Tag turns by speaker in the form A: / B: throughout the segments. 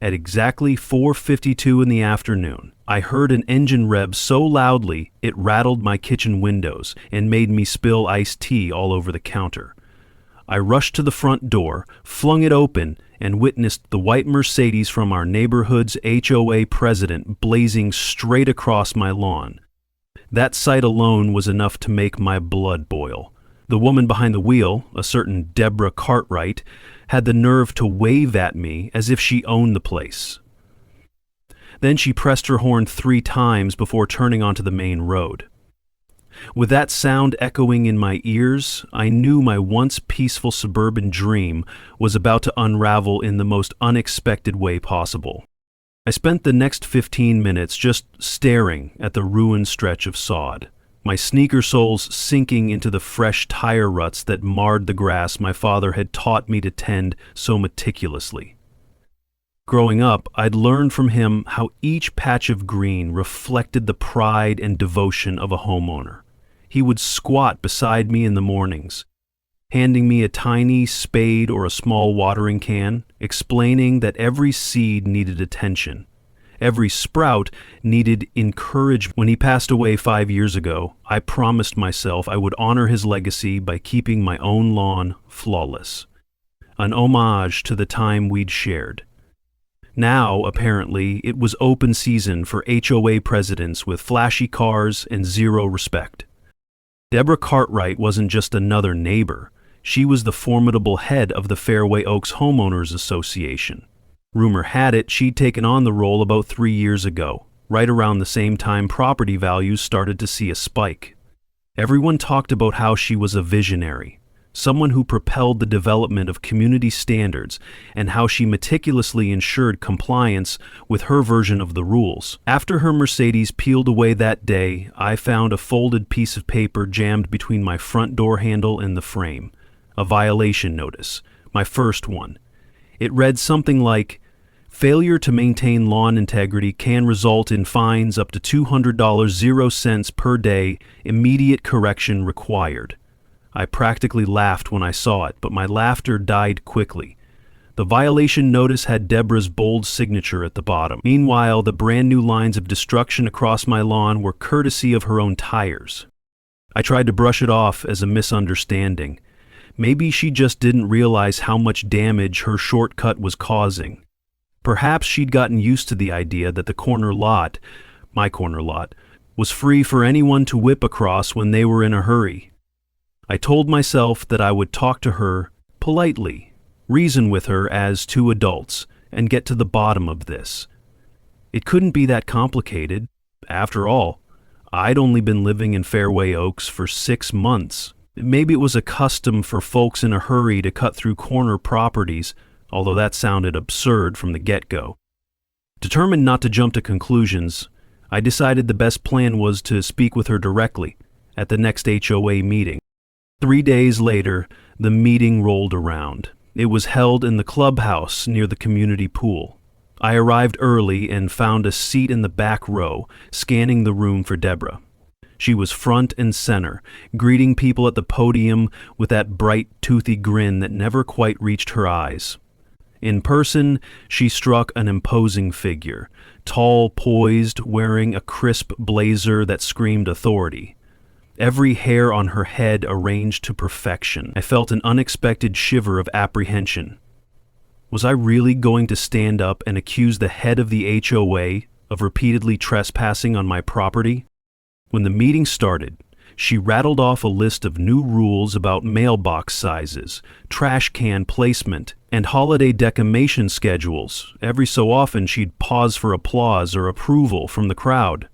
A: At exactly 4:52 in the afternoon, I heard an engine rev so loudly it rattled my kitchen windows and made me spill iced tea all over the counter. I rushed to the front door, flung it open, and witnessed the white Mercedes from our neighborhood's HOA president blazing straight across my lawn. That sight alone was enough to make my blood boil. The woman behind the wheel, a certain Deborah Cartwright, had the nerve to wave at me as if she owned the place. Then she pressed her horn 3 times before turning onto the main road. With that sound echoing in my ears, I knew my once peaceful suburban dream was about to unravel in the most unexpected way possible. I spent the next 15 minutes just staring at the ruined stretch of sod, my sneaker soles sinking into the fresh tire ruts that marred the grass my father had taught me to tend so meticulously. Growing up, I'd learned from him how each patch of green reflected the pride and devotion of a homeowner. He would squat beside me in the mornings, handing me a tiny spade or a small watering can, explaining that every seed needed attention. Every sprout needed encouragement. When he passed away 5 years ago, I promised myself I would honor his legacy by keeping my own lawn flawless. An homage to the time we'd shared. Now, apparently, it was open season for HOA presidents with flashy cars and zero respect. Deborah Cartwright wasn't just another neighbor. She was the formidable head of the Fairway Oaks Homeowners Association. Rumor had it she'd taken on the role about 3 years ago, right around the same time property values started to see a spike. Everyone talked about how she was a visionary, someone who propelled the development of community standards, and how she meticulously ensured compliance with her version of the rules. After her Mercedes peeled away that day, I found a folded piece of paper jammed between my front door handle and the frame. A violation notice, my first one. It read something like, "Failure to maintain lawn integrity can result in fines up to $200 0 cents per day, immediate correction required." I practically laughed when I saw it, but my laughter died quickly. The violation notice had Deborah's bold signature at the bottom. Meanwhile, the brand new lines of destruction across my lawn were courtesy of her own tires. I tried to brush it off as a misunderstanding. Maybe she just didn't realize how much damage her shortcut was causing. Perhaps she'd gotten used to the idea that the corner lot, my corner lot, was free for anyone to whip across when they were in a hurry. I told myself that I would talk to her politely, reason with her as two adults, and get to the bottom of this. It couldn't be that complicated. After all, I'd only been living in Fairway Oaks for 6 months. Maybe it was a custom for folks in a hurry to cut through corner properties, although that sounded absurd from the get-go. Determined not to jump to conclusions, I decided the best plan was to speak with her directly at the next HOA meeting. 3 days later, the meeting rolled around. It was held in the clubhouse near the community pool. I arrived early and found a seat in the back row, scanning the room for Deborah. She was front and center, greeting people at the podium with that bright, toothy grin that never quite reached her eyes. In person, she struck an imposing figure, tall, poised, wearing a crisp blazer that screamed authority. Every hair on her head arranged to perfection. I felt an unexpected shiver of apprehension. Was I really going to stand up and accuse the head of the HOA of repeatedly trespassing on my property? When the meeting started, she rattled off a list of new rules about mailbox sizes, trash can placement, and holiday decimation schedules. Every so often she'd pause for applause or approval from the crowd.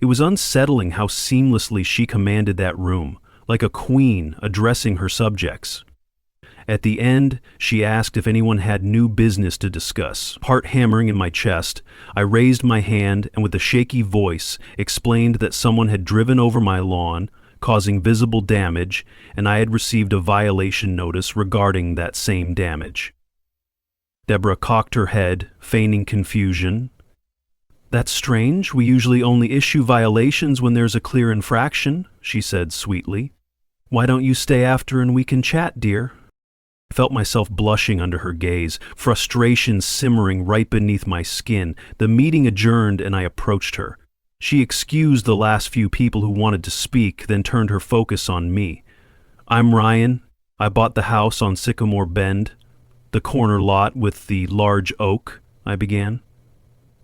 A: It was unsettling how seamlessly she commanded that room, like a queen addressing her subjects. At the end, she asked if anyone had new business to discuss. Heart hammering in my chest, I raised my hand and with a shaky voice explained that someone had driven over my lawn, causing visible damage, and I had received a violation notice regarding that same damage. Deborah cocked her head, feigning confusion. "That's strange. We usually only issue violations when there's a clear infraction," she said sweetly. "Why don't you stay after and we can chat, dear?" I felt myself blushing under her gaze, frustration simmering right beneath my skin. The meeting adjourned and I approached her. She excused the last few people who wanted to speak, then turned her focus on me. "I'm Ryan. I bought the house on Sycamore Bend, the corner lot with the large oak," I began.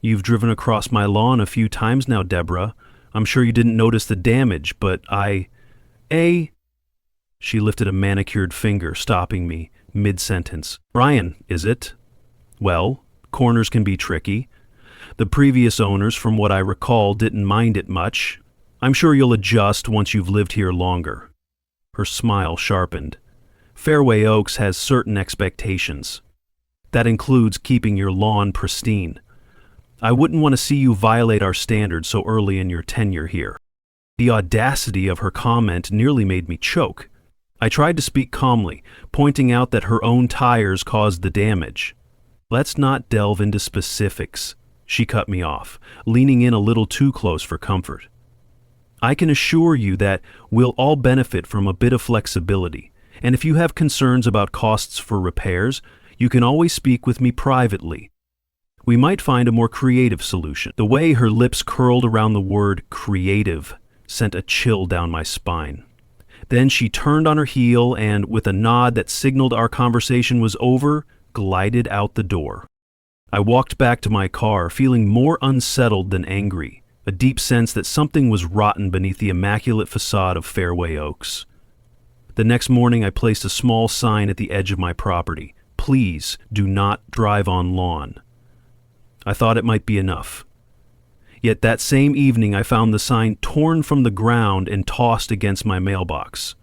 A: "You've driven across my lawn a few times now, Deborah. I'm sure you didn't notice the damage, but She lifted a manicured finger, stopping me mid-sentence. "Ryan, is it? Well, corners can be tricky. The previous owners, from what I recall, didn't mind it much. I'm sure you'll adjust once you've lived here longer." Her smile sharpened. "Fairway Oaks has certain expectations. That includes keeping your lawn pristine. I wouldn't want to see you violate our standards so early in your tenure here." The audacity of her comment nearly made me choke. I tried to speak calmly, pointing out that her own tires caused the damage. "Let's not delve into specifics," she cut me off, leaning in a little too close for comfort. "I can assure you that we'll all benefit from a bit of flexibility, and if you have concerns about costs for repairs, you can always speak with me privately. We might find a more creative solution." The way her lips curled around the word creative sent a chill down my spine. Then she turned on her heel and, with a nod that signaled our conversation was over, glided out the door. I walked back to my car, feeling more unsettled than angry, a deep sense that something was rotten beneath the immaculate facade of Fairway Oaks. The next morning I placed a small sign at the edge of my property. "Please do not drive on lawn." I thought it might be enough. Yet that same evening I found the sign torn from the ground and tossed against my mailbox.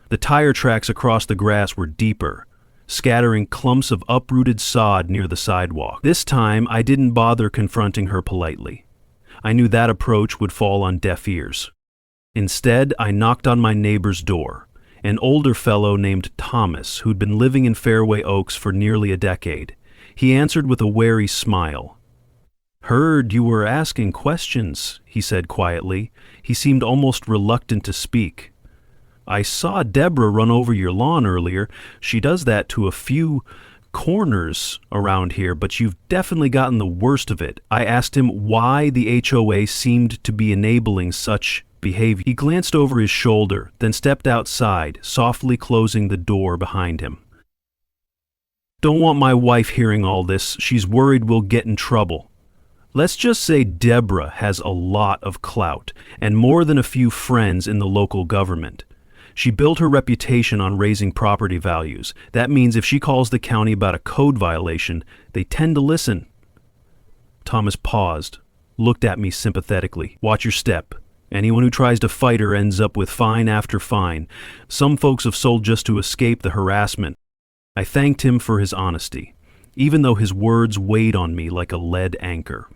A: The tire tracks across the grass were deeper, scattering clumps of uprooted sod near the sidewalk. This time I didn't bother confronting her politely. I knew that approach would fall on deaf ears. Instead, I knocked on my neighbor's door, an older fellow named Thomas who'd been living in Fairway Oaks for nearly a decade. He answered with a wary smile. "Heard you were asking questions," he said quietly. He seemed almost reluctant to speak. "I saw Deborah run over your lawn earlier. She does that to a few corners around here, but you've definitely gotten the worst of it." I asked him why the HOA seemed to be enabling such behavior. He glanced over his shoulder, then stepped outside, softly closing the door behind him. "Don't want my wife hearing all this. She's worried we'll get in trouble. Let's just say Deborah has a lot of clout and more than a few friends in the local government. She built her reputation on raising property values. That means if she calls the county about a code violation, they tend to listen." Thomas paused, looked at me sympathetically. "Watch your step. Anyone who tries to fight her ends up with fine after fine. Some folks have sold just to escape the harassment." I thanked him for his honesty, even though his words weighed on me like a lead anchor.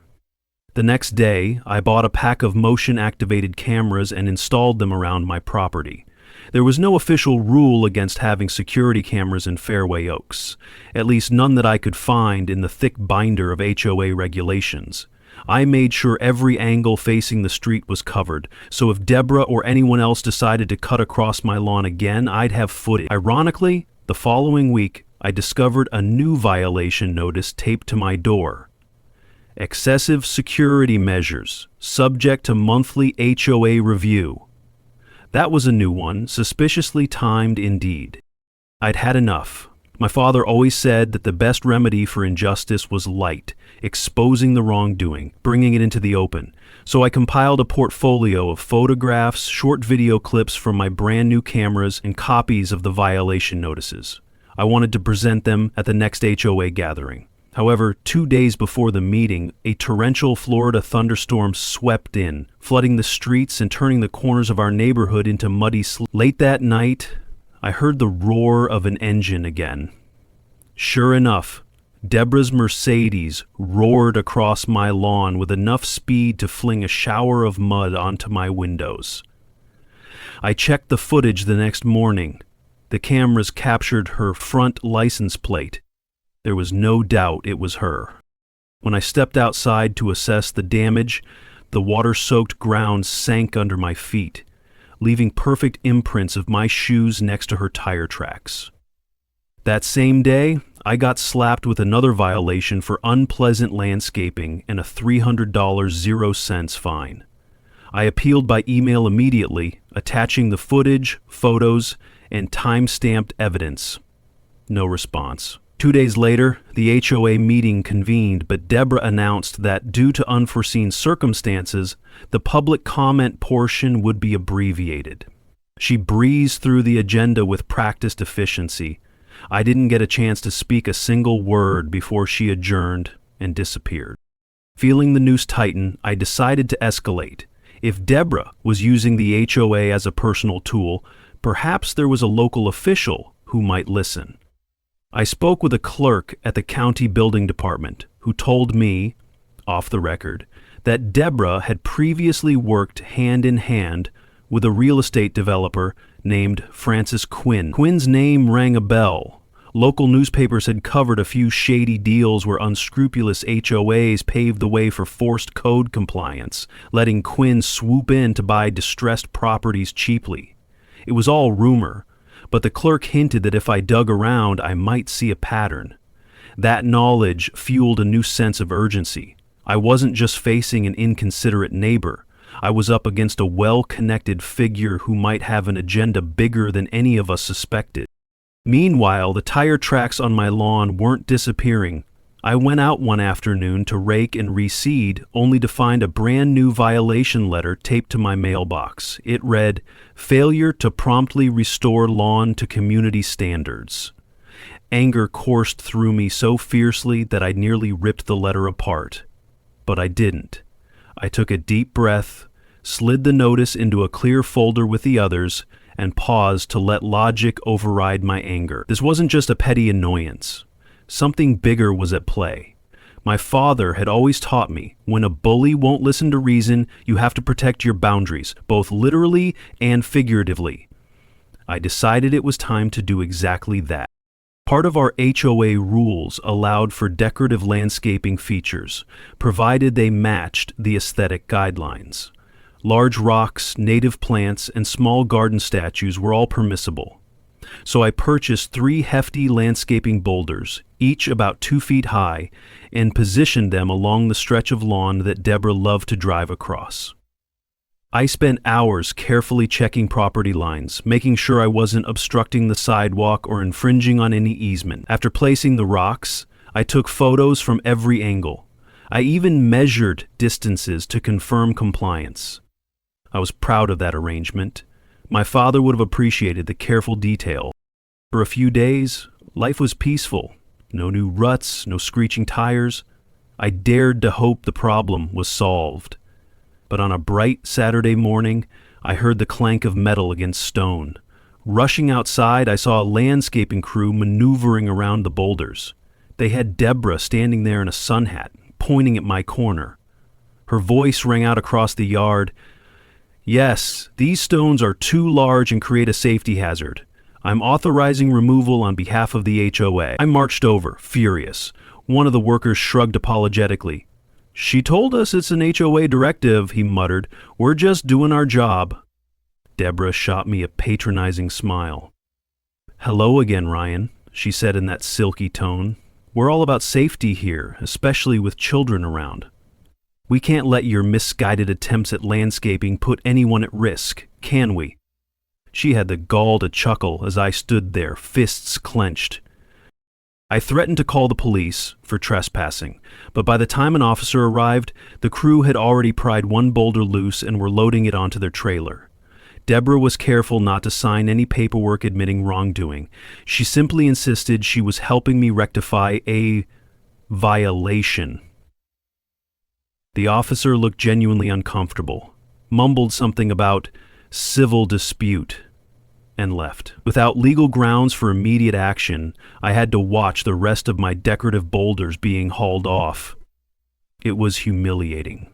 A: The next day, I bought a pack of motion-activated cameras and installed them around my property. There was no official rule against having security cameras in Fairway Oaks, at least none that I could find in the thick binder of HOA regulations. I made sure every angle facing the street was covered, so if Deborah or anyone else decided to cut across my lawn again, I'd have footage. Ironically, the following week, I discovered a new violation notice taped to my door. "Excessive security measures, subject to monthly HOA review." That was a new one, suspiciously timed indeed. I'd had enough. My father always said that the best remedy for injustice was light, exposing the wrongdoing, bringing it into the open. So I compiled a portfolio of photographs, short video clips from my brand new cameras, and copies of the violation notices. I wanted to present them at the next HOA gathering. However, 2 days before the meeting, a torrential Florida thunderstorm swept in, flooding the streets and turning the corners of our neighborhood into muddy sleep. Late that night, I heard the roar of an engine again. Sure enough, Deborah's Mercedes roared across my lawn with enough speed to fling a shower of mud onto my windows. I checked the footage the next morning. The cameras captured her front license plate. There was no doubt it was her. When I stepped outside to assess the damage, the water-soaked ground sank under my feet, leaving perfect imprints of my shoes next to her tire tracks. That same day, I got slapped with another violation for unpleasant landscaping and a $300 0 cents fine. I appealed by email immediately, attaching the footage, photos, and time-stamped evidence. No response. 2 days later, the HOA meeting convened, but Deborah announced that due to unforeseen circumstances, the public comment portion would be abbreviated. She breezed through the agenda with practiced efficiency. I didn't get a chance to speak a single word before she adjourned and disappeared. Feeling the noose tighten, I decided to escalate. If Deborah was using the HOA as a personal tool, perhaps there was a local official who might listen. I spoke with a clerk at the county building department who told me, off the record, that Deborah had previously worked hand in hand with a real estate developer named Francis Quinn. Quinn's name rang a bell. Local newspapers had covered a few shady deals where unscrupulous HOAs paved the way for forced code compliance, letting Quinn swoop in to buy distressed properties cheaply. It was all rumor, but the clerk hinted that if I dug around, I might see a pattern. That knowledge fueled a new sense of urgency. I wasn't just facing an inconsiderate neighbor. I was up against a well-connected figure who might have an agenda bigger than any of us suspected. Meanwhile, the tire tracks on my lawn weren't disappearing. I went out one afternoon to rake and reseed, only to find a brand new violation letter taped to my mailbox. It read, "Failure to promptly restore lawn to community standards." Anger coursed through me so fiercely that I nearly ripped the letter apart. But I didn't. I took a deep breath, slid the notice into a clear folder with the others, and paused to let logic override my anger. This wasn't just a petty annoyance. Something bigger was at play. My father had always taught me, when a bully won't listen to reason, you have to protect your boundaries, both literally and figuratively. I decided it was time to do exactly that. Part of our HOA rules allowed for decorative landscaping features, provided they matched the aesthetic guidelines. Large rocks, native plants, and small garden statues were all permissible. So I purchased 3 hefty landscaping boulders, each about 2 feet high, and positioned them along the stretch of lawn that Deborah loved to drive across. I spent hours carefully checking property lines, making sure I wasn't obstructing the sidewalk or infringing on any easement. After placing the rocks, I took photos from every angle. I even measured distances to confirm compliance. I was proud of that arrangement. My father would have appreciated the careful detail. For a few days, life was peaceful. No new ruts, no screeching tires. I dared to hope the problem was solved. But on a bright Saturday morning, I heard the clank of metal against stone. Rushing outside, I saw a landscaping crew maneuvering around the boulders. They had Deborah standing there in a sun hat, pointing at my corner. Her voice rang out across the yard. "Yes, these stones are too large and create a safety hazard. I'm authorizing removal on behalf of the HOA." I marched over, furious. One of the workers shrugged apologetically. "She told us it's an HOA directive," he muttered. "We're just doing our job." Deborah shot me a patronizing smile. "Hello again, Ryan," she said in that silky tone. "We're all about safety here, especially with children around. We can't let your misguided attempts at landscaping put anyone at risk, can we?" She had the gall to chuckle as I stood there, fists clenched. I threatened to call the police for trespassing, but by the time an officer arrived, the crew had already pried one boulder loose and were loading it onto their trailer. Deborah was careful not to sign any paperwork admitting wrongdoing. She simply insisted she was helping me rectify a violation. The officer looked genuinely uncomfortable, mumbled something about civil dispute, and left. Without legal grounds for immediate action, I had to watch the rest of my decorative boulders being hauled off. It was humiliating.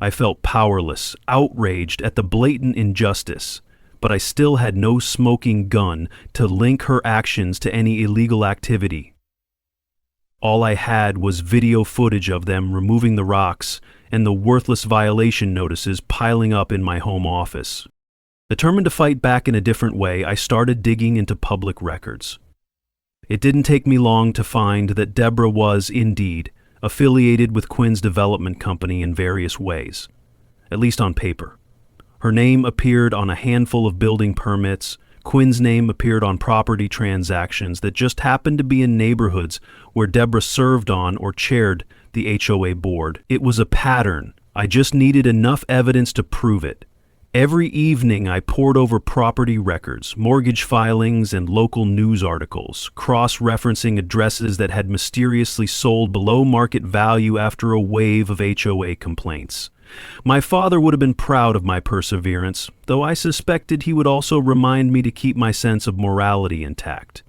A: I felt powerless, outraged at the blatant injustice, but I still had no smoking gun to link her actions to any illegal activity. All I had was video footage of them removing the rocks and the worthless violation notices piling up in my home office. Determined to fight back in a different way, I started digging into public records. It didn't take me long to find that Deborah was, indeed, affiliated with Quinn's development company in various ways, at least on paper. Her name appeared on a handful of building permits. Quinn's name appeared on property transactions that just happened to be in neighborhoods where Deborah served on or chaired the HOA board. It was a pattern. I just needed enough evidence to prove it. Every evening I pored over property records, mortgage filings, and local news articles, cross-referencing addresses that had mysteriously sold below market value after a wave of HOA complaints. My father would have been proud of my perseverance, though I suspected he would also remind me to keep my sense of morality intact.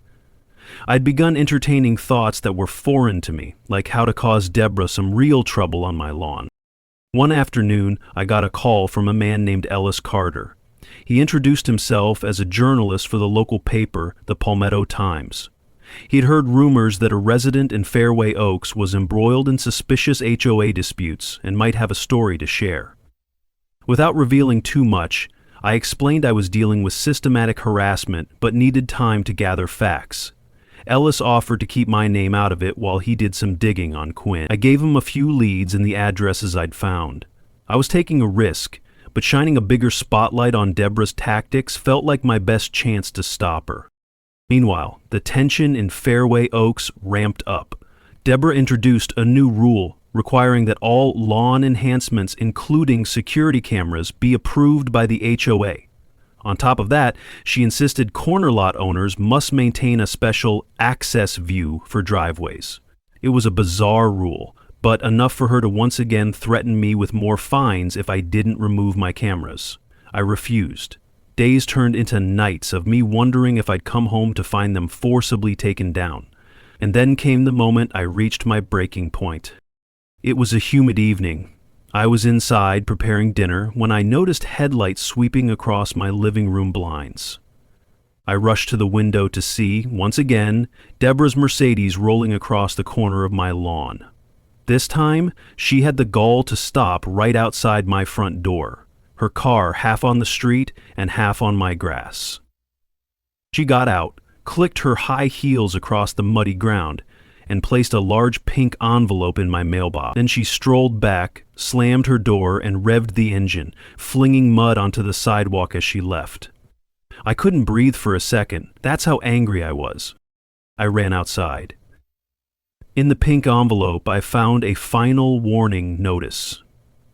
A: I'd begun entertaining thoughts that were foreign to me, like how to cause Deborah some real trouble on my lawn. One afternoon, I got a call from a man named Ellis Carter. He introduced himself as a journalist for the local paper, the Palmetto Times. He'd heard rumors that a resident in Fairway Oaks was embroiled in suspicious HOA disputes and might have a story to share. Without revealing too much, I explained I was dealing with systematic harassment but needed time to gather facts. Ellis offered to keep my name out of it while he did some digging on Quinn. I gave him a few leads and the addresses I'd found. I was taking a risk, but shining a bigger spotlight on Deborah's tactics felt like my best chance to stop her. Meanwhile, the tension in Fairway Oaks ramped up. Deborah introduced a new rule requiring that all lawn enhancements, including security cameras, be approved by the HOA. On top of that, she insisted corner lot owners must maintain a special access view for driveways. It was a bizarre rule, but enough for her to once again threaten me with more fines if I didn't remove my cameras. I refused. Days turned into nights of me wondering if I'd come home to find them forcibly taken down. And then came the moment I reached my breaking point. It was a humid evening. I was inside preparing dinner when I noticed headlights sweeping across my living room blinds. I rushed to the window to see, once again, Deborah's Mercedes rolling across the corner of my lawn. This time, she had the gall to stop right outside my front door, her car half on the street and half on my grass. She got out, clicked her high heels across the muddy ground, and placed a large pink envelope in my mailbox. Then she strolled back, slammed her door, and revved the engine, flinging mud onto the sidewalk as she left. I couldn't breathe for a second. That's how angry I was. I ran outside. In the pink envelope, I found a final warning notice,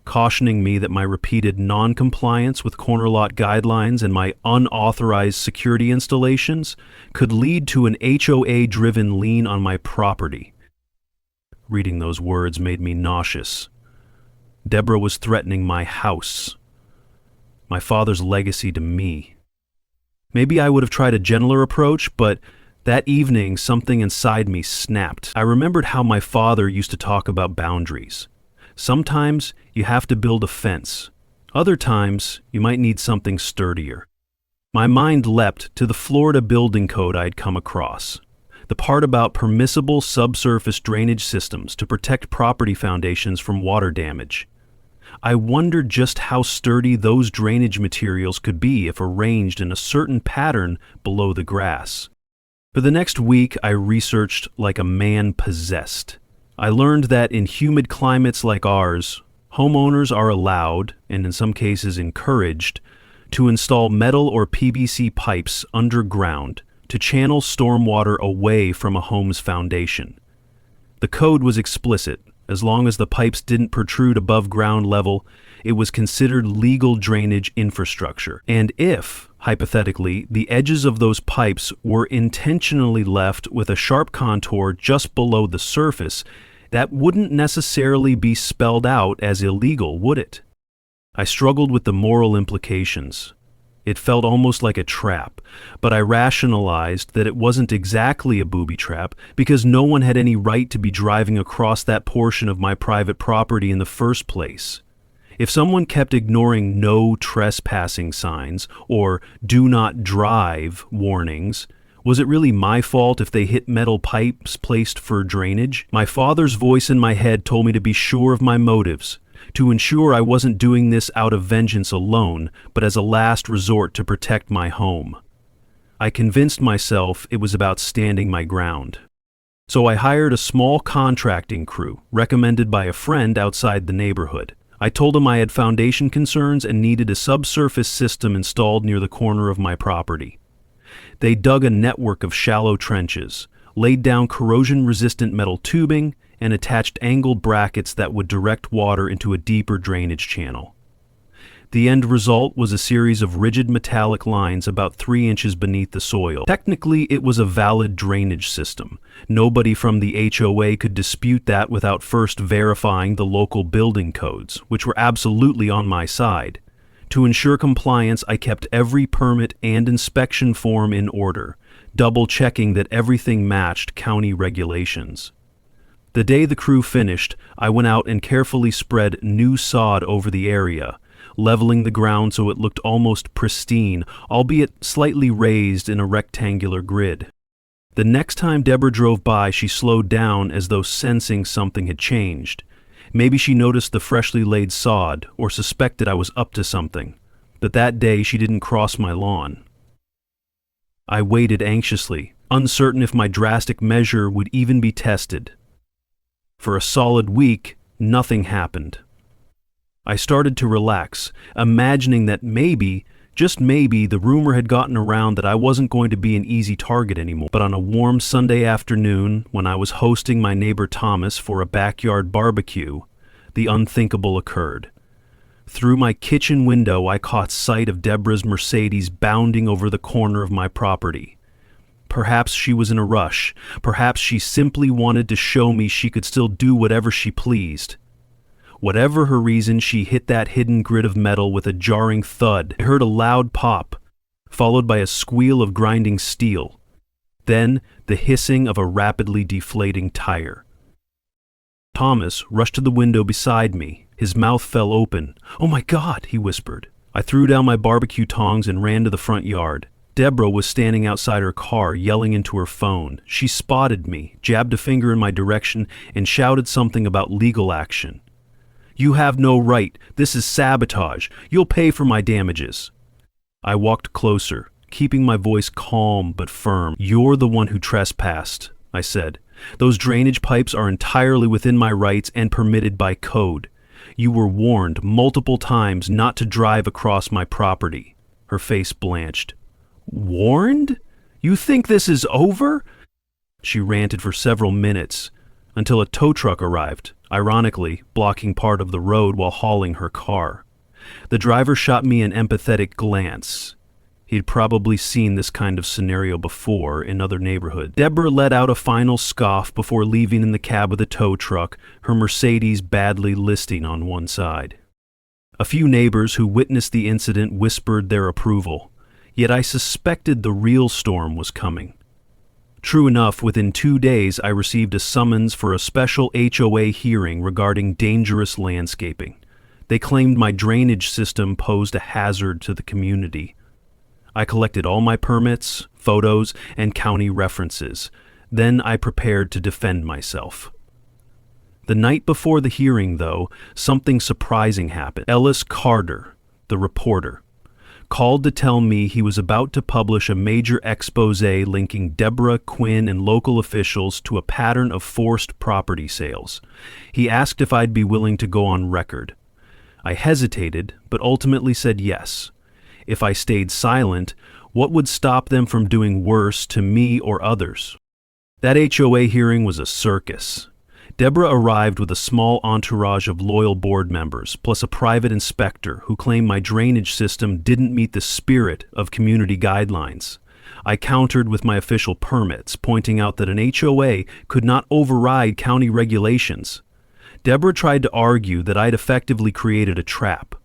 A: cautioning me that my repeated non-compliance with corner lot guidelines and my unauthorized security installations could lead to an HOA-driven lien on my property. Reading those words made me nauseous. Deborah was threatening my house, my father's legacy to me. Maybe I would have tried a gentler approach, but that evening something inside me snapped. I remembered how my father used to talk about boundaries. Sometimes you have to build a fence. Other times you might need something sturdier. My mind leapt to the Florida building code I'd come across. The part about permissible subsurface drainage systems to protect property foundations from water damage. I wondered just how sturdy those drainage materials could be if arranged in a certain pattern below the grass. For the next week, I researched like a man possessed. I learned that in humid climates like ours, homeowners are allowed, and in some cases encouraged, to install metal or PVC pipes underground to channel stormwater away from a home's foundation. The code was explicit. As long as the pipes didn't protrude above ground level, it was considered legal drainage infrastructure. And if, hypothetically, the edges of those pipes were intentionally left with a sharp contour just below the surface, that wouldn't necessarily be spelled out as illegal, would it? I struggled with the moral implications. It felt almost like a trap, but I rationalized that it wasn't exactly a booby trap because no one had any right to be driving across that portion of my private property in the first place. If someone kept ignoring no trespassing signs or do not drive warnings, was it really my fault if they hit metal pipes placed for drainage? My father's voice in my head told me to be sure of my motives, to ensure I wasn't doing this out of vengeance alone, but as a last resort to protect my home. I convinced myself it was about standing my ground. So I hired a small contracting crew, recommended by a friend outside the neighborhood. I told him I had foundation concerns and needed a subsurface system installed near the corner of my property. They dug a network of shallow trenches, laid down corrosion-resistant metal tubing, and attached angled brackets that would direct water into a deeper drainage channel. The end result was a series of rigid metallic lines about 3 inches beneath the soil. Technically, it was a valid drainage system. Nobody from the HOA could dispute that without first verifying the local building codes, which were absolutely on my side. To ensure compliance, I kept every permit and inspection form in order, double-checking that everything matched county regulations. The day the crew finished, I went out and carefully spread new sod over the area, leveling the ground so it looked almost pristine, albeit slightly raised in a rectangular grid. The next time Deborah drove by, she slowed down as though sensing something had changed. Maybe she noticed the freshly laid sod or suspected I was up to something, but that day she didn't cross my lawn. I waited anxiously, uncertain if my drastic measure would even be tested. For a solid week, nothing happened. I started to relax, imagining that maybe, just maybe, the rumor had gotten around that I wasn't going to be an easy target anymore. But on a warm Sunday afternoon, when I was hosting my neighbor Thomas for a backyard barbecue, the unthinkable occurred. Through my kitchen window, I caught sight of Deborah's Mercedes bounding over the corner of my property. Perhaps she was in a rush. Perhaps she simply wanted to show me she could still do whatever she pleased. Whatever her reason, she hit that hidden grid of metal with a jarring thud. I heard a loud pop, followed by a squeal of grinding steel. Then, the hissing of a rapidly deflating tire. Thomas rushed to the window beside me. His mouth fell open. "Oh my God," he whispered. I threw down my barbecue tongs and ran to the front yard. Deborah was standing outside her car, yelling into her phone. She spotted me, jabbed a finger in my direction, and shouted something about legal action. "You have no right. This is sabotage. You'll pay for my damages." I walked closer, keeping my voice calm but firm. "You're the one who trespassed," I said. "Those drainage pipes are entirely within my rights and permitted by code. You were warned multiple times not to drive across my property." Her face blanched. "Warned? You think this is over?" She ranted for several minutes, until a tow truck arrived, ironically blocking part of the road while hauling her car. The driver shot me an empathetic glance. He'd probably seen this kind of scenario before in other neighborhoods. Deborah let out a final scoff before leaving in the cab of the tow truck, her Mercedes badly listing on one side. A few neighbors who witnessed the incident whispered their approval, yet I suspected the real storm was coming. True enough, within 2 days I received a summons for a special HOA hearing regarding dangerous landscaping. They claimed my drainage system posed a hazard to the community. I collected all my permits, photos, and county references. Then I prepared to defend myself. The night before the hearing, though, something surprising happened. Ellis Carter, the reporter, called to tell me he was about to publish a major expose linking Deborah, Quinn, and local officials to a pattern of forced property sales. He asked if I'd be willing to go on record. I hesitated, but ultimately said yes. If I stayed silent, what would stop them from doing worse to me or others? That HOA hearing was a circus. Deborah arrived with a small entourage of loyal board members, plus a private inspector who claimed my drainage system didn't meet the spirit of community guidelines. I countered with my official permits, pointing out that an HOA could not override county regulations. Deborah tried to argue that I'd effectively created a trap.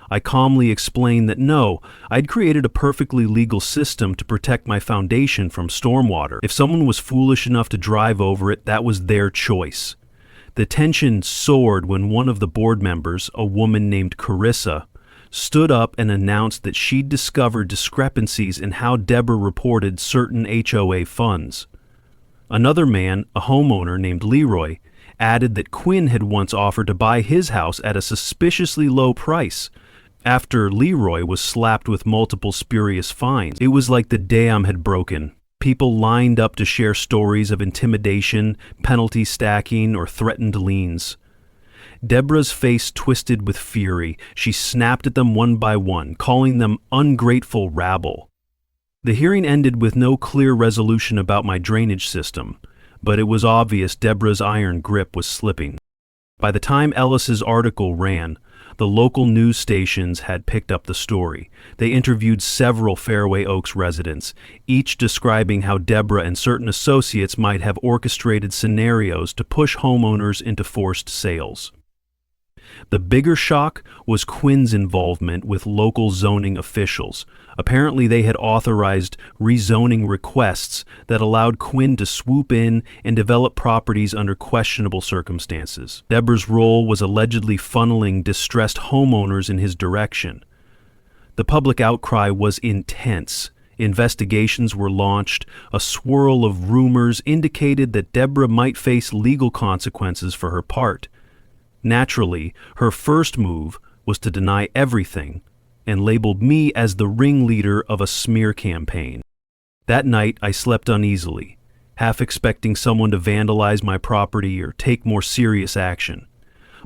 A: I calmly explained that no, I'd created a perfectly legal system to protect my foundation from stormwater. If someone was foolish enough to drive over it, that was their choice. The tension soared when one of the board members, a woman named Carissa, stood up and announced that she'd discovered discrepancies in how Deborah reported certain HOA funds. Another man, a homeowner named Leroy, added that Quinn had once offered to buy his house at a suspiciously low price. After Leroy was slapped with multiple spurious fines, it was like the dam had broken. People lined up to share stories of intimidation, penalty stacking, or threatened liens. Deborah's face twisted with fury. She snapped at them one by one, calling them ungrateful rabble. The hearing ended with no clear resolution about my drainage system, but it was obvious Deborah's iron grip was slipping. By the time Ellis's article ran, the local news stations had picked up the story. They interviewed several Fairway Oaks residents, each describing how Deborah and certain associates might have orchestrated scenarios to push homeowners into forced sales. The bigger shock was Quinn's involvement with local zoning officials. Apparently they had authorized rezoning requests that allowed Quinn to swoop in and develop properties under questionable circumstances. Deborah's role was allegedly funneling distressed homeowners in his direction. The public outcry was intense. Investigations were launched. A swirl of rumors indicated that Deborah might face legal consequences for her part. Naturally, her first move was to deny everything and labeled me as the ringleader of a smear campaign. That night, I slept uneasily, half expecting someone to vandalize my property or take more serious action.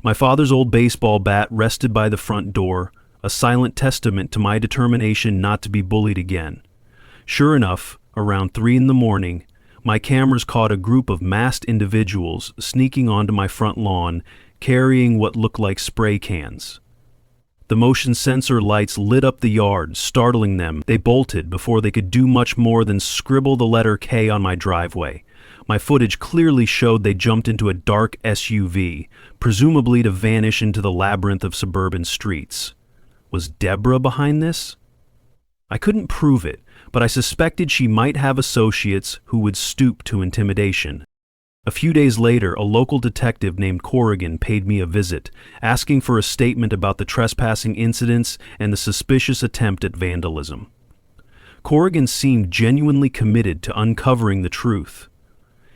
A: My father's old baseball bat rested by the front door, a silent testament to my determination not to be bullied again. Sure enough, around 3 a.m, my cameras caught a group of masked individuals sneaking onto my front lawn, carrying what looked like spray cans. The motion sensor lights lit up the yard, startling them. They bolted before they could do much more than scribble the letter K on my driveway. My footage clearly showed they jumped into a dark SUV, presumably to vanish into the labyrinth of suburban streets. Was Deborah behind this? I couldn't prove it, but I suspected she might have associates who would stoop to intimidation. A few days later, a local detective named Corrigan paid me a visit, asking for a statement about the trespassing incidents and the suspicious attempt at vandalism. Corrigan seemed genuinely committed to uncovering the truth.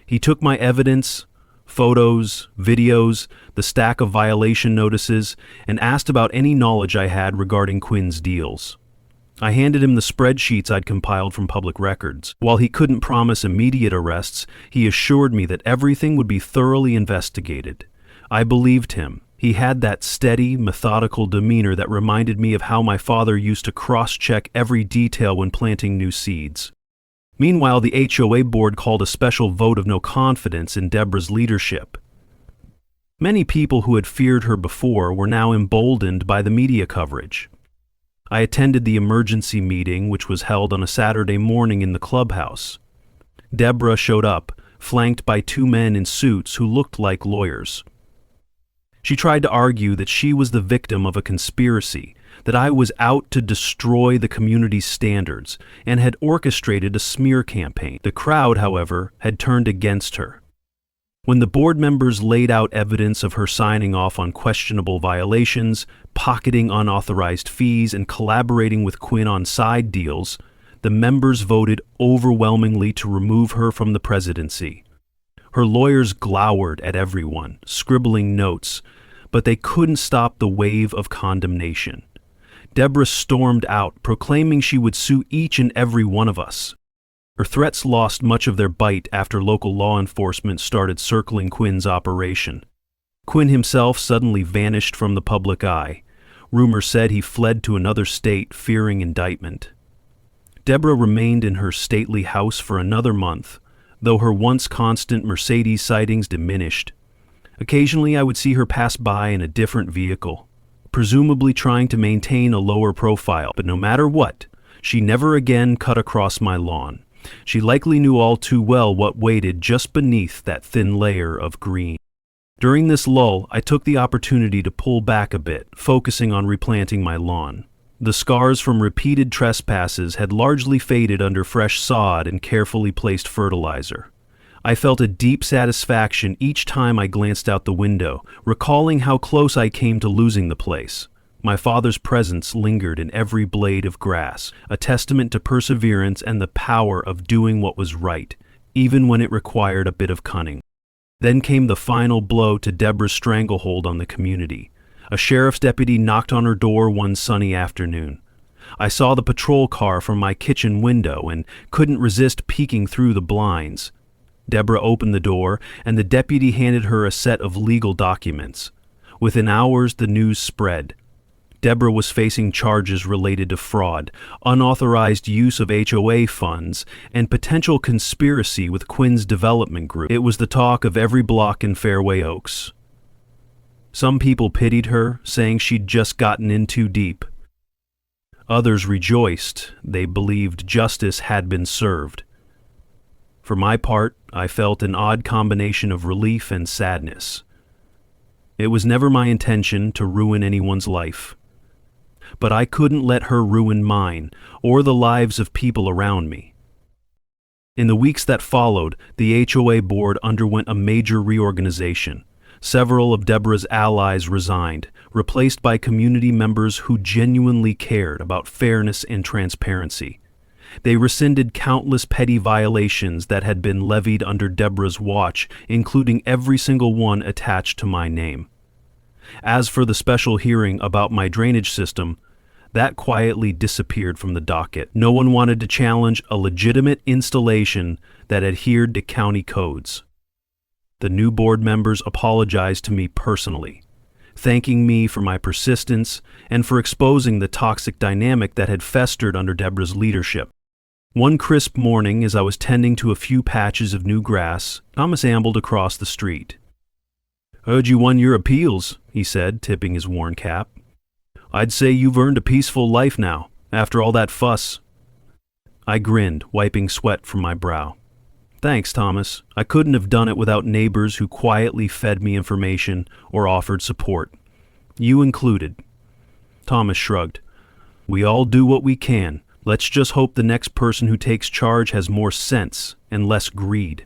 A: He took my evidence, photos, videos, the stack of violation notices, and asked about any knowledge I had regarding Quinn's deals. I handed him the spreadsheets I'd compiled from public records. While he couldn't promise immediate arrests, he assured me that everything would be thoroughly investigated. I believed him. He had that steady, methodical demeanor that reminded me of how my father used to cross-check every detail when planting new seeds. Meanwhile, the HOA board called a special vote of no confidence in Deborah's leadership. Many people who had feared her before were now emboldened by the media coverage. I attended the emergency meeting, which was held on a Saturday morning in the clubhouse. Deborah showed up, flanked by 2 men in suits who looked like lawyers. She tried to argue that she was the victim of a conspiracy, that I was out to destroy the community's standards, and had orchestrated a smear campaign. The crowd, however, had turned against her. When the board members laid out evidence of her signing off on questionable violations, pocketing unauthorized fees, and collaborating with Quinn on side deals, the members voted overwhelmingly to remove her from the presidency. Her lawyers glowered at everyone, scribbling notes, but they couldn't stop the wave of condemnation. Deborah stormed out, proclaiming she would sue each and every one of us. Her threats lost much of their bite after local law enforcement started circling Quinn's operation. Quinn himself suddenly vanished from the public eye. Rumor said he fled to another state, fearing indictment. Deborah remained in her stately house for another month, though her once constant Mercedes sightings diminished. Occasionally I would see her pass by in a different vehicle, presumably trying to maintain a lower profile, but no matter what, she never again cut across my lawn. She likely knew all too well what waited just beneath that thin layer of green. During this lull, I took the opportunity to pull back a bit, focusing on replanting my lawn. The scars from repeated trespasses had largely faded under fresh sod and carefully placed fertilizer. I felt a deep satisfaction each time I glanced out the window, recalling how close I came to losing the place. My father's presence lingered in every blade of grass, a testament to perseverance and the power of doing what was right, even when it required a bit of cunning. Then came the final blow to Deborah's stranglehold on the community. A sheriff's deputy knocked on her door one sunny afternoon. I saw the patrol car from my kitchen window and couldn't resist peeking through the blinds. Deborah opened the door, and the deputy handed her a set of legal documents. Within hours, the news spread. Deborah was facing charges related to fraud, unauthorized use of HOA funds, and potential conspiracy with Quinn's development group. It was the talk of every block in Fairway Oaks. Some people pitied her, saying she'd just gotten in too deep. Others rejoiced. They believed justice had been served. For my part, I felt an odd combination of relief and sadness. It was never my intention to ruin anyone's life. But I couldn't let her ruin mine or the lives of people around me. In the weeks that followed, the HOA board underwent a major reorganization. Several of Deborah's allies resigned, replaced by community members who genuinely cared about fairness and transparency. They rescinded countless petty violations that had been levied under Deborah's watch, including every single one attached to my name. As for the special hearing about my drainage system, that quietly disappeared from the docket. No one wanted to challenge a legitimate installation that adhered to county codes. The new board members apologized to me personally, thanking me for my persistence and for exposing the toxic dynamic that had festered under Deborah's leadership. One crisp morning, as I was tending to a few patches of new grass, Thomas ambled across the street. "Heard you won your appeals," he said, tipping his worn cap. "I'd say you've earned a peaceful life now, after all that fuss." I grinned, wiping sweat from my brow. "Thanks, Thomas. I couldn't have done it without neighbors who quietly fed me information or offered support. You included." Thomas shrugged. "We all do what we can. Let's just hope the next person who takes charge has more sense and less greed."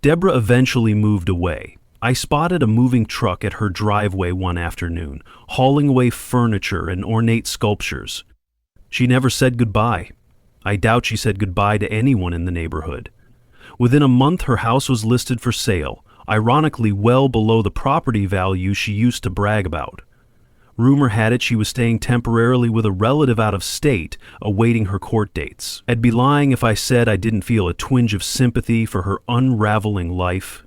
A: Deborah eventually moved away. I spotted a moving truck at her driveway one afternoon, hauling away furniture and ornate sculptures. She never said goodbye. I doubt she said goodbye to anyone in the neighborhood. Within a month, her house was listed for sale, ironically well below the property value she used to brag about. Rumor had it she was staying temporarily with a relative out of state, awaiting her court dates. I'd be lying if I said I didn't feel a twinge of sympathy for her unraveling life.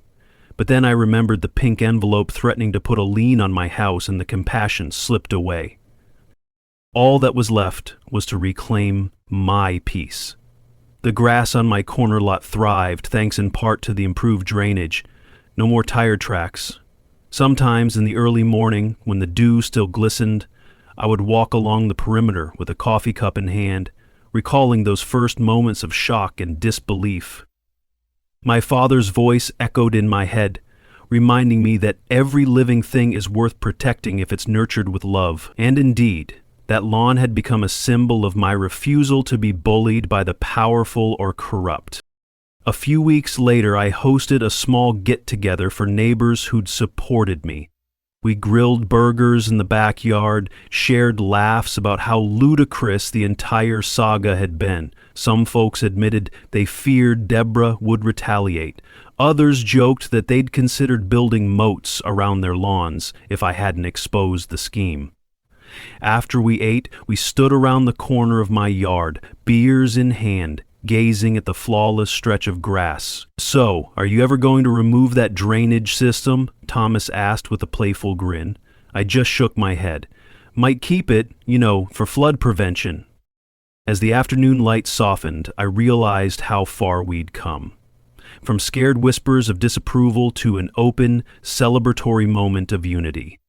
A: But then I remembered the pink envelope threatening to put a lien on my house, and the compassion slipped away. All that was left was to reclaim my peace. The grass on my corner lot thrived, thanks in part to the improved drainage. No more tire tracks. Sometimes in the early morning, when the dew still glistened, I would walk along the perimeter with a coffee cup in hand, recalling those first moments of shock and disbelief. My father's voice echoed in my head, reminding me that every living thing is worth protecting if it's nurtured with love. And indeed, that lawn had become a symbol of my refusal to be bullied by the powerful or corrupt. A few weeks later, I hosted a small get-together for neighbors who'd supported me. We grilled burgers in the backyard, shared laughs about how ludicrous the entire saga had been. Some folks admitted they feared Deborah would retaliate. Others joked that they'd considered building moats around their lawns if I hadn't exposed the scheme. After we ate, we stood around the corner of my yard, beers in hand, gazing at the flawless stretch of grass. "So, are you ever going to remove that drainage system?" Thomas asked with a playful grin. I just shook my head. "Might keep it, for flood prevention." As the afternoon light softened, I realized how far we'd come. From scared whispers of disapproval to an open, celebratory moment of unity.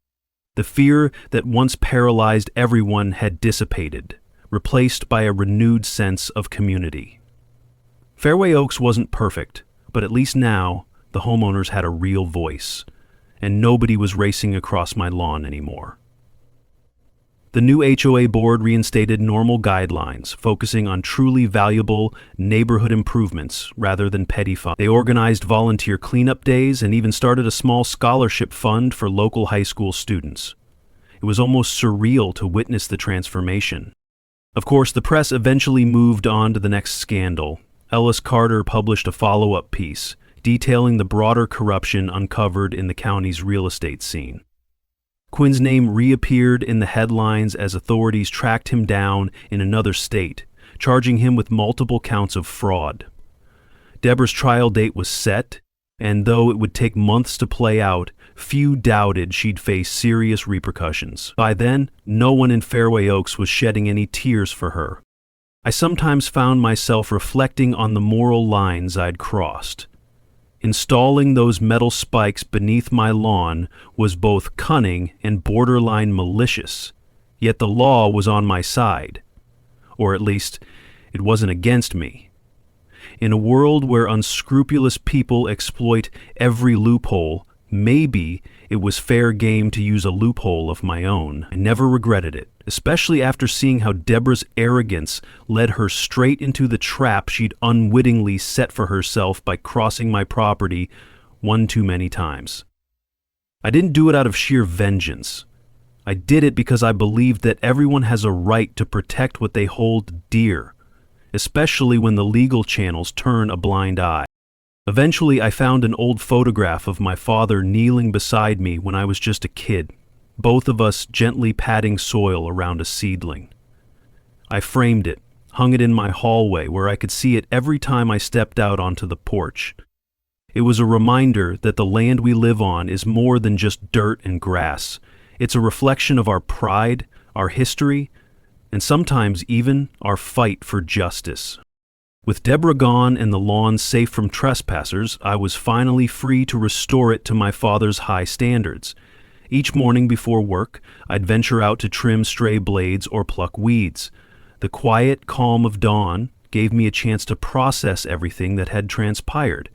A: The fear that once paralyzed everyone had dissipated, replaced by a renewed sense of community. Fairway Oaks wasn't perfect, but at least now, the homeowners had a real voice, and nobody was racing across my lawn anymore. The new HOA board reinstated normal guidelines, focusing on truly valuable neighborhood improvements rather than petty fun. They organized volunteer cleanup days and even started a small scholarship fund for local high school students. It was almost surreal to witness the transformation. Of course, the press eventually moved on to the next scandal. Ellis Carter published a follow-up piece detailing the broader corruption uncovered in the county's real estate scene. Quinn's name reappeared in the headlines as authorities tracked him down in another state, charging him with multiple counts of fraud. Deborah's trial date was set, and though it would take months to play out, few doubted she'd face serious repercussions. By then, no one in Fairway Oaks was shedding any tears for her. I sometimes found myself reflecting on the moral lines I'd crossed. Installing those metal spikes beneath my lawn was both cunning and borderline malicious, yet the law was on my side. Or at least, it wasn't against me. In a world where unscrupulous people exploit every loophole, maybe it was fair game to use a loophole of my own. I never regretted it, especially after seeing how Deborah's arrogance led her straight into the trap she'd unwittingly set for herself by crossing my property one too many times. I didn't do it out of sheer vengeance. I did it because I believed that everyone has a right to protect what they hold dear, especially when the legal channels turn a blind eye. Eventually, I found an old photograph of my father kneeling beside me when I was just a kid, both of us gently patting soil around a seedling. I framed it, hung it in my hallway where I could see it every time I stepped out onto the porch. It was a reminder that the land we live on is more than just dirt and grass. It's a reflection of our pride, our history, and sometimes even our fight for justice. With Deborah gone and the lawn safe from trespassers, I was finally free to restore it to my father's high standards. Each morning before work, I'd venture out to trim stray blades or pluck weeds. The quiet calm of dawn gave me a chance to process everything that had transpired.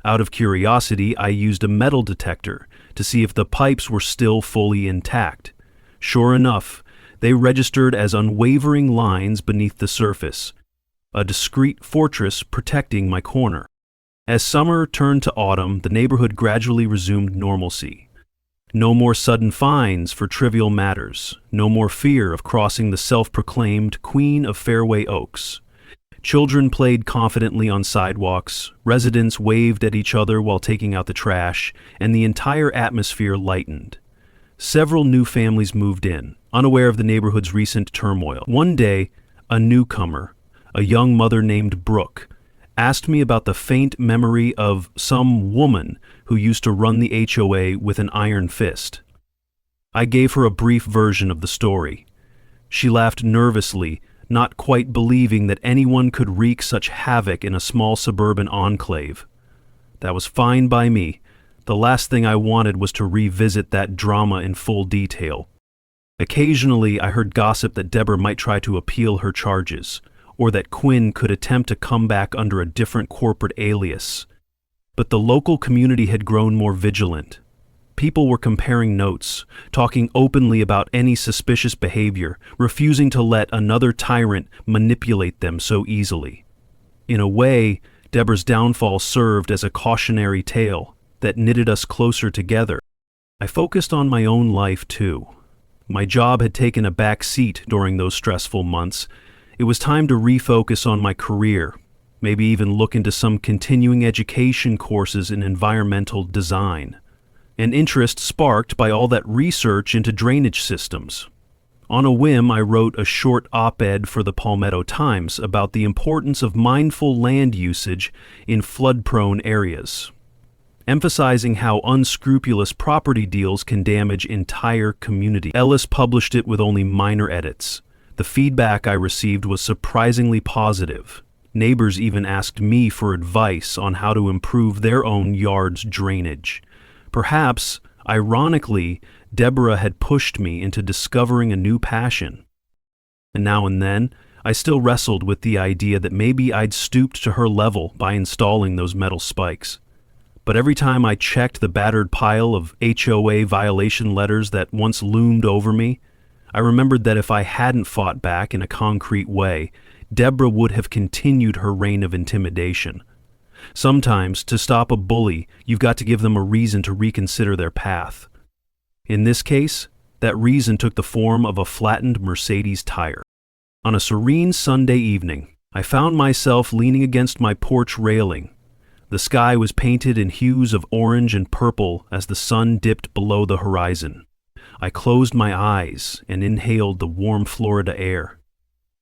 A: Out of curiosity, I used a metal detector to see if the pipes were still fully intact. Sure enough, they registered as unwavering lines beneath the surface, a discreet fortress protecting my corner. As summer turned to autumn, the neighborhood gradually resumed normalcy. No more sudden fines for trivial matters, no more fear of crossing the self-proclaimed Queen of Fairway Oaks. Children played confidently on sidewalks, residents waved at each other while taking out the trash, and the entire atmosphere lightened. Several new families moved in, unaware of the neighborhood's recent turmoil. One day, a newcomer, a young mother named Brooke, asked me about the faint memory of some woman who used to run the HOA with an iron fist. I gave her a brief version of the story. She laughed nervously, not quite believing that anyone could wreak such havoc in a small suburban enclave. That was fine by me. The last thing I wanted was to revisit that drama in full detail. Occasionally, I heard gossip that Deborah might try to appeal her charges, or that Quinn could attempt to come back under a different corporate alias. But the local community had grown more vigilant. People were comparing notes, talking openly about any suspicious behavior, refusing to let another tyrant manipulate them so easily. In a way, Deborah's downfall served as a cautionary tale that knitted us closer together. I focused on my own life too. My job had taken a back seat during those stressful months. It was time to refocus on my career, maybe even look into some continuing education courses in environmental design. An interest sparked by all that research into drainage systems. On a whim, I wrote a short op-ed for the Palmetto Times about the importance of mindful land usage in flood-prone areas, emphasizing how unscrupulous property deals can damage entire communities. Ellis published it with only minor edits. The feedback I received was surprisingly positive. Neighbors even asked me for advice on how to improve their own yard's drainage. Perhaps, ironically, Deborah had pushed me into discovering a new passion. And now and then, I still wrestled with the idea that maybe I'd stooped to her level by installing those metal spikes. But every time I checked the battered pile of HOA violation letters that once loomed over me, I remembered that if I hadn't fought back in a concrete way, Deborah would have continued her reign of intimidation. Sometimes, to stop a bully, you've got to give them a reason to reconsider their path. In this case, that reason took the form of a flattened Mercedes tire. On a serene Sunday evening, I found myself leaning against my porch railing. The sky was painted in hues of orange and purple as the sun dipped below the horizon. I closed my eyes and inhaled the warm Florida air.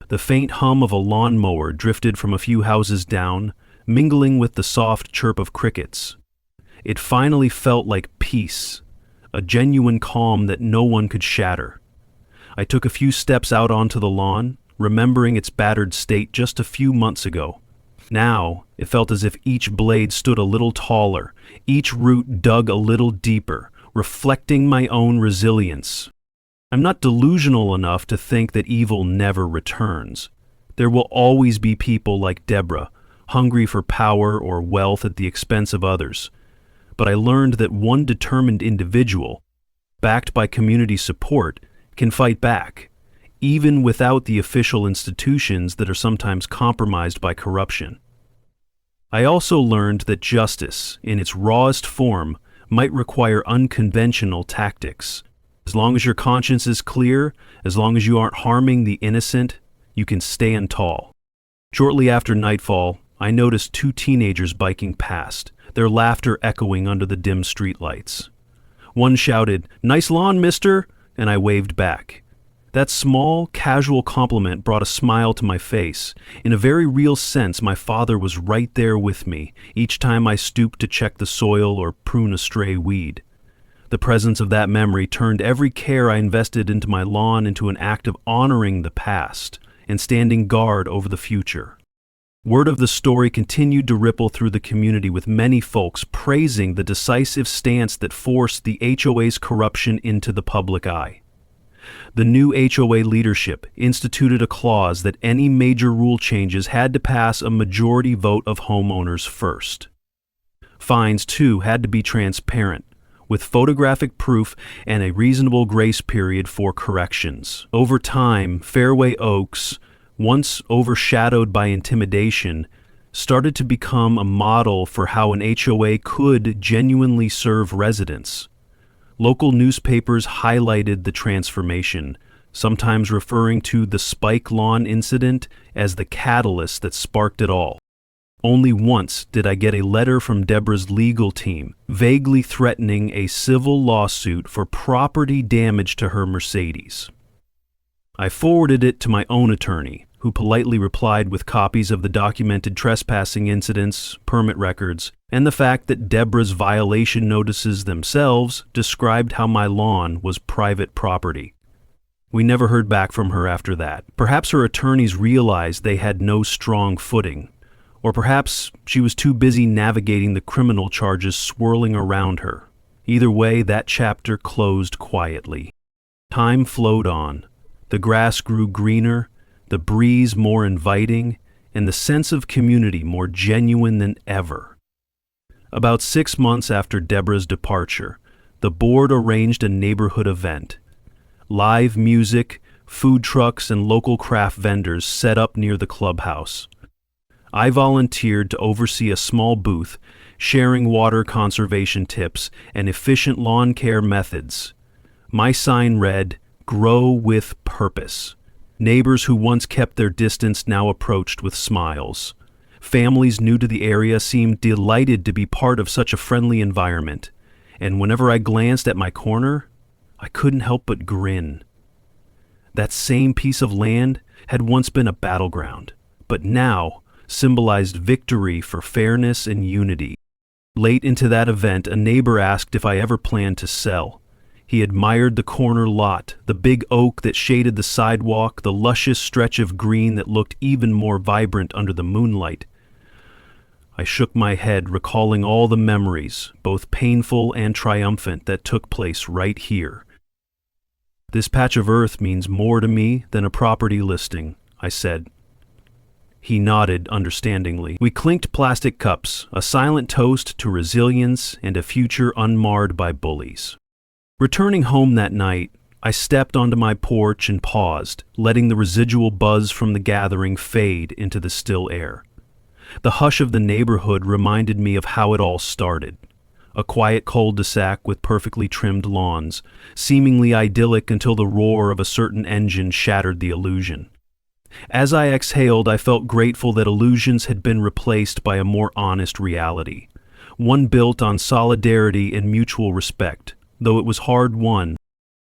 A: The faint hum of a lawnmower drifted from a few houses down, mingling with the soft chirp of crickets. It finally felt like peace, a genuine calm that no one could shatter. I took a few steps out onto the lawn, remembering its battered state just a few months ago. Now, it felt as if each blade stood a little taller, each root dug a little deeper, reflecting my own resilience. I'm not delusional enough to think that evil never returns. There will always be people like Deborah, hungry for power or wealth at the expense of others. But I learned that one determined individual, backed by community support, can fight back, even without the official institutions that are sometimes compromised by corruption. I also learned that justice, in its rawest form, might require unconventional tactics. As long as your conscience is clear, as long as you aren't harming the innocent, you can stand tall. Shortly after nightfall, I noticed two teenagers biking past, their laughter echoing under the dim streetlights. One shouted, "Nice lawn, mister," and I waved back. That small, casual compliment brought a smile to my face. In a very real sense, my father was right there with me, each time I stooped to check the soil or prune a stray weed. The presence of that memory turned every care I invested into my lawn into an act of honoring the past and standing guard over the future. Word of the story continued to ripple through the community, with many folks praising the decisive stance that forced the HOA's corruption into the public eye. The new HOA leadership instituted a clause that any major rule changes had to pass a majority vote of homeowners first. Fines, too, had to be transparent, with photographic proof and a reasonable grace period for corrections. Over time, Fairway Oaks, once overshadowed by intimidation, started to become a model for how an HOA could genuinely serve residents. Local newspapers highlighted the transformation, sometimes referring to the Spike Lawn incident as the catalyst that sparked it all. Only once did I get a letter from Deborah's legal team, vaguely threatening a civil lawsuit for property damage to her Mercedes. I forwarded it to my own attorney, who politely replied with copies of the documented trespassing incidents, permit records, and the fact that Deborah's violation notices themselves described how my lawn was private property. We never heard back from her after that. Perhaps her attorneys realized they had no strong footing, or perhaps she was too busy navigating the criminal charges swirling around her. Either way, that chapter closed quietly. Time flowed on. The grass grew greener, the breeze more inviting, and the sense of community more genuine than ever. About 6 months after Deborah's departure, the board arranged a neighborhood event. Live music, food trucks, and local craft vendors set up near the clubhouse. I volunteered to oversee a small booth, sharing water conservation tips and efficient lawn care methods. My sign read, "Grow with Purpose." Neighbors who once kept their distance now approached with smiles. Families new to the area seemed delighted to be part of such a friendly environment, and whenever I glanced at my corner, I couldn't help but grin. That same piece of land had once been a battleground, but now symbolized victory for fairness and unity. Late into that event, a neighbor asked if I ever planned to sell. He admired the corner lot, the big oak that shaded the sidewalk, the luscious stretch of green that looked even more vibrant under the moonlight. I shook my head, recalling all the memories, both painful and triumphant, that took place right here. "This patch of earth means more to me than a property listing," I said. He nodded understandingly. We clinked plastic cups, a silent toast to resilience and a future unmarred by bullies. Returning home that night, I stepped onto my porch and paused, letting the residual buzz from the gathering fade into the still air. The hush of the neighborhood reminded me of how it all started. A quiet cul-de-sac with perfectly trimmed lawns, seemingly idyllic until the roar of a certain engine shattered the illusion. As I exhaled, I felt grateful that illusions had been replaced by a more honest reality, one built on solidarity and mutual respect. Though it was hard won,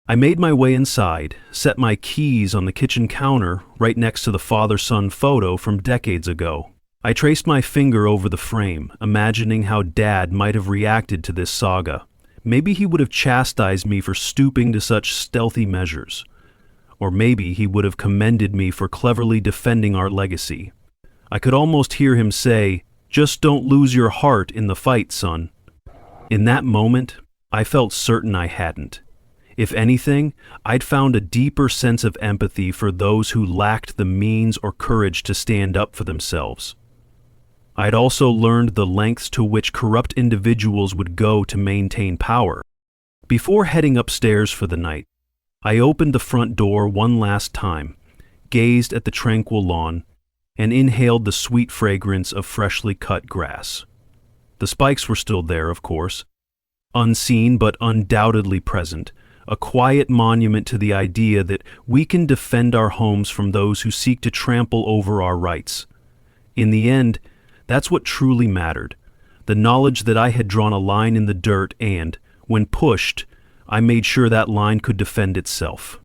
A: I made my way inside, set my keys on the kitchen counter right next to the father-son photo from decades ago. I traced my finger over the frame, imagining how Dad might have reacted to this saga. Maybe he would have chastised me for stooping to such stealthy measures. Or maybe he would have commended me for cleverly defending our legacy. I could almost hear him say, "Just don't lose your heart in the fight, son." In that moment, I felt certain I hadn't. If anything, I'd found a deeper sense of empathy for those who lacked the means or courage to stand up for themselves. I'd also learned the lengths to which corrupt individuals would go to maintain power. Before heading upstairs for the night, I opened the front door one last time, gazed at the tranquil lawn, and inhaled the sweet fragrance of freshly cut grass. The spikes were still there, of course, unseen but undoubtedly present, a quiet monument to the idea that we can defend our homes from those who seek to trample over our rights. In the end, that's what truly mattered, the knowledge that I had drawn a line in the dirt and, when pushed, I made sure that line could defend itself.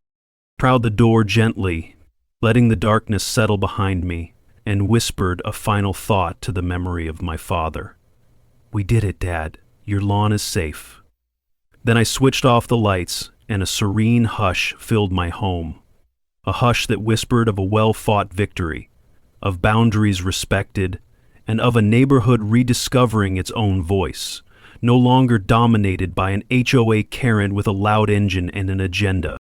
A: Prowled the door gently, letting the darkness settle behind me, and whispered a final thought to the memory of my father. "We did it, Dad. Your lawn is safe." Then I switched off the lights, and a serene hush filled my home. A hush that whispered of a well-fought victory, of boundaries respected, and of a neighborhood rediscovering its own voice, no longer dominated by an HOA Karen with a loud engine and an agenda.